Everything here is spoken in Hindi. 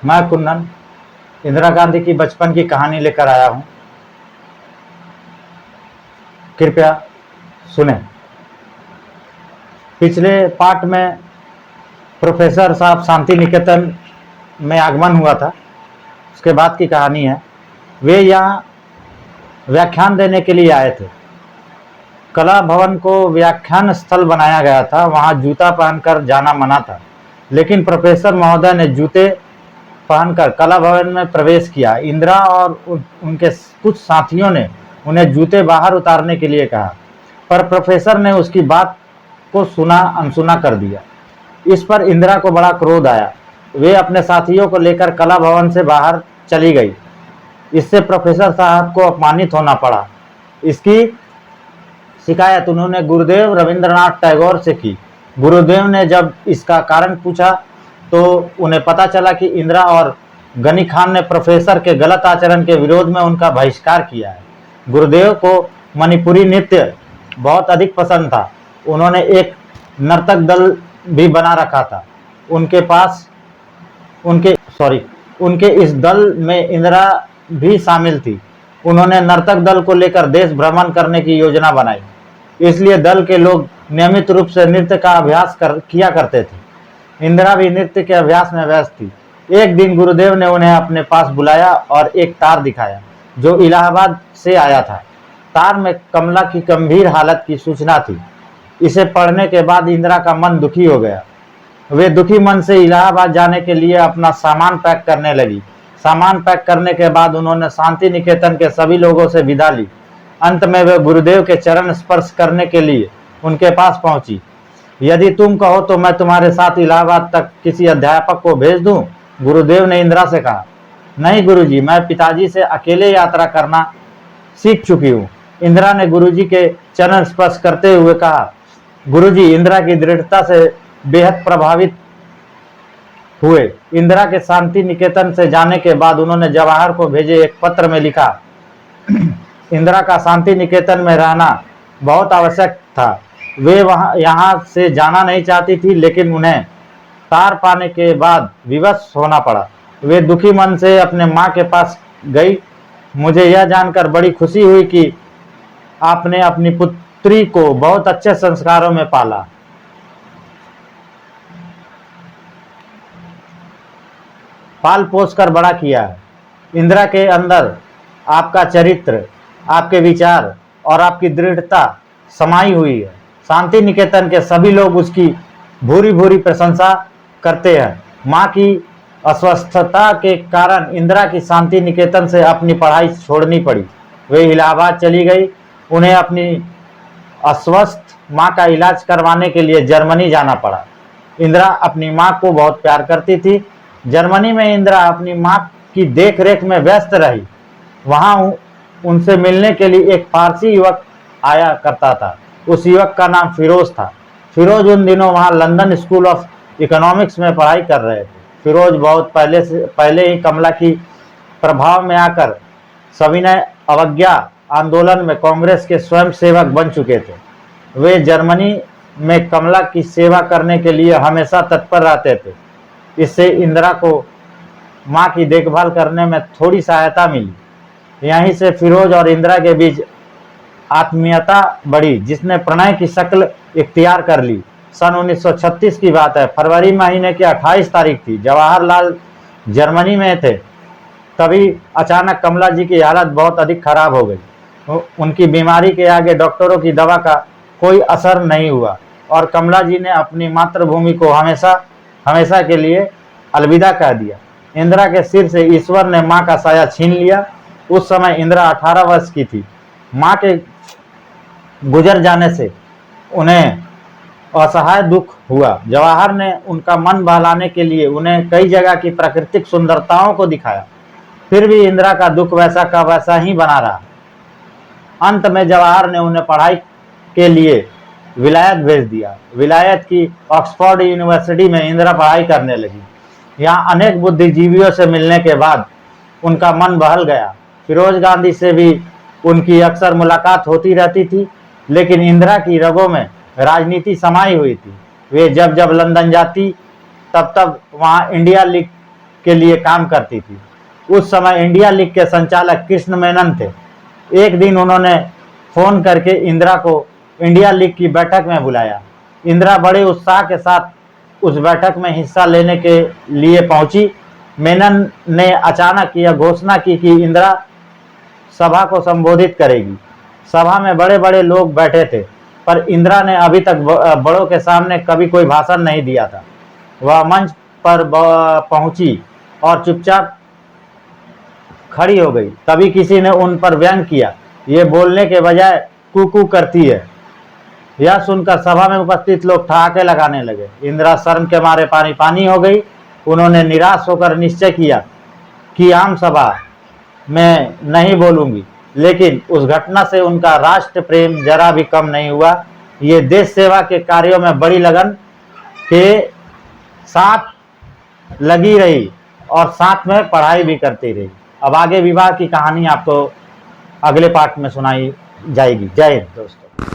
मैं कुंदन इंदिरा गांधी की बचपन की कहानी लेकर आया हूं। कृपया सुने। पिछले पार्ट में प्रोफेसर साहब शांति निकेतन में आगमन हुआ था, उसके बाद की कहानी है। वे यहाँ व्याख्यान देने के लिए आए थे। कला भवन को व्याख्यान स्थल बनाया गया था, वहाँ जूता पहनकर जाना मना था, लेकिन प्रोफेसर महोदय ने जूते पहनकर कला भवन में प्रवेश किया। इंदिरा और उनके कुछ साथियों ने उन्हें जूते बाहर उतारने के लिए कहा, पर प्रोफेसर ने उसकी बात को अनसुना कर दिया। इस पर इंदिरा को बड़ा क्रोध आया। वे अपने साथियों को लेकर कला भवन से बाहर चली गई। इससे प्रोफेसर साहब को अपमानित होना पड़ा। इसकी शिकायत उन्होंने गुरुदेव रविंद्रनाथ टैगोर से की। गुरुदेव ने जब इसका कारण पूछा तो उन्हें पता चला कि इंदिरा और गनी खान ने प्रोफेसर के गलत आचरण के विरोध में उनका बहिष्कार किया है। गुरुदेव को मणिपुरी नृत्य बहुत अधिक पसंद था। उन्होंने एक नर्तक दल भी बना रखा था। उनके इस दल में इंदिरा भी शामिल थी। उन्होंने नर्तक दल को लेकर देश भ्रमण करने की योजना बनाई, इसलिए दल के लोग नियमित रूप से नृत्य का अभ्यास किया करते थे। इंदिरा भी नृत्य के अभ्यास में व्यस्त थी। एक दिन गुरुदेव ने उन्हें अपने पास बुलाया और एक तार दिखाया जो इलाहाबाद से आया था। तार में कमला की गंभीर हालत की सूचना थी। इसे पढ़ने के बाद इंदिरा का मन दुखी हो गया। वे दुखी मन से इलाहाबाद जाने के लिए अपना सामान पैक करने लगी। सामान पैक करने के बाद उन्होंने शांति निकेतन के सभी लोगों से विदा ली। अंत में वे गुरुदेव के चरण स्पर्श करने के लिए उनके पास पहुंची। यदि तुम कहो तो मैं तुम्हारे साथ इलाहाबाद तक किसी अध्यापक को भेज दूं, गुरुदेव ने इंदिरा से कहा। नहीं गुरुजी, मैं पिताजी से अकेले यात्रा करना सीख चुकी हूँ, इंदिरा ने गुरुजी के चरण स्पर्श करते हुए कहा। गुरुजी इंदिरा की दृढ़ता से बेहद प्रभावित हुए। इंदिरा के शांति निकेतन से जाने के बाद उन्होंने जवाहर को भेजे एक पत्र में लिखा, इंदिरा का शांति निकेतन में रहना बहुत आवश्यक था। वे यहाँ से जाना नहीं चाहती थी, लेकिन उन्हें तार पाने के बाद विवश होना पड़ा। वे दुखी मन से अपने माँ के पास गई। मुझे यह जानकर बड़ी खुशी हुई कि आपने अपनी पुत्री को बहुत अच्छे संस्कारों में पाला। पाल पोस कर बड़ा किया है। इंदिरा के अंदर आपका चरित्र, आपके विचार और आपकी दृढ़ता समाई हुई है। शांति निकेतन के सभी लोग उसकी भूरी भूरी प्रशंसा करते हैं। माँ की अस्वस्थता के कारण इंदिरा की शांति निकेतन से अपनी पढ़ाई छोड़नी पड़ी। वे इलाहाबाद चली गई। उन्हें अपनी अस्वस्थ माँ का इलाज करवाने के लिए जर्मनी जाना पड़ा। इंदिरा अपनी माँ को बहुत प्यार करती थी। जर्मनी में इंदिरा अपनी माँ की देखरेख में व्यस्त रही। वहाँ उनसे मिलने के लिए एक फारसी युवक आया करता था। उस युवक का नाम फिरोज था। फिरोज उन दिनों वहाँ लंदन स्कूल ऑफ इकोनॉमिक्स में पढ़ाई कर रहे थे। फिरोज बहुत पहले ही कमला की प्रभाव में आकर सविनय अवज्ञा आंदोलन में कांग्रेस के स्वयंसेवक बन चुके थे। वे जर्मनी में कमला की सेवा करने के लिए हमेशा तत्पर रहते थे। इससे इंदिरा को माँ की देखभाल करने में थोड़ी सहायता मिली। यहीं से फिरोज और इंदिरा के बीच आत्मीयता बढ़ी, जिसने प्रणय की शक्ल इख्तियार कर ली। सन 1936 की बात है। फरवरी महीने की 28 तारीख थी। जवाहरलाल जर्मनी में थे। तभी अचानक कमला जी की हालत बहुत अधिक खराब हो गई। उनकी बीमारी के आगे डॉक्टरों की दवा का कोई असर नहीं हुआ और कमला जी ने अपनी मातृभूमि को हमेशा के लिए अलविदा कह दिया। इंदिरा के सिर से ईश्वर ने माँ का साया छीन लिया। उस समय इंदिरा 18 वर्ष की थी। माँ के गुजर जाने से उन्हें असहाय दुख हुआ। जवाहर ने उनका मन बहलाने के लिए उन्हें कई जगह की प्राकृतिक सुंदरताओं को दिखाया। फिर भी इंदिरा का दुख वैसा का वैसा ही बना रहा। अंत में जवाहर ने उन्हें पढ़ाई के लिए विलायत भेज दिया। विलायत की ऑक्सफोर्ड यूनिवर्सिटी में इंदिरा पढ़ाई करने लगी। यहाँ अनेक बुद्धिजीवियों से मिलने के बाद उनका मन बहल गया। फिरोज गांधी से भी उनकी अक्सर मुलाकात होती रहती थी, लेकिन इंदिरा की रगों में राजनीति समाई हुई थी। वे जब जब लंदन जाती तब तब वहाँ इंडिया लीग के लिए काम करती थी। उस समय इंडिया लीग के संचालक कृष्ण मेनन थे। एक दिन उन्होंने फोन करके इंदिरा को इंडिया लीग की बैठक में बुलाया। इंदिरा बड़े उत्साह के साथ उस बैठक में हिस्सा लेने के लिए पहुंची। मेनन ने अचानक यह घोषणा की कि इंदिरा सभा को संबोधित करेगी। सभा में बड़े बड़े लोग बैठे थे, पर इंदिरा ने अभी तक बड़ों के सामने कभी कोई भाषण नहीं दिया था। वह मंच पर पहुंची और चुपचाप खड़ी हो गई। तभी किसी ने उन पर व्यंग किया, ये बोलने के बजाय कू करती है। यह सुनकर सभा में उपस्थित लोग ठहाके लगाने लगे। इंदिरा शर्म के मारे पानी पानी हो गई। उन्होंने निराश होकर निश्चय किया कि आम सभा में नहीं बोलूंगी, लेकिन उस घटना से उनका राष्ट्र प्रेम जरा भी कम नहीं हुआ। ये देश सेवा के कार्यों में बड़ी लगन के साथ लगी रही और साथ में पढ़ाई भी करती रही। अब आगे विवाह की कहानी आपको अगले पार्ट में सुनाई जाएगी। जय हिंद दोस्तों।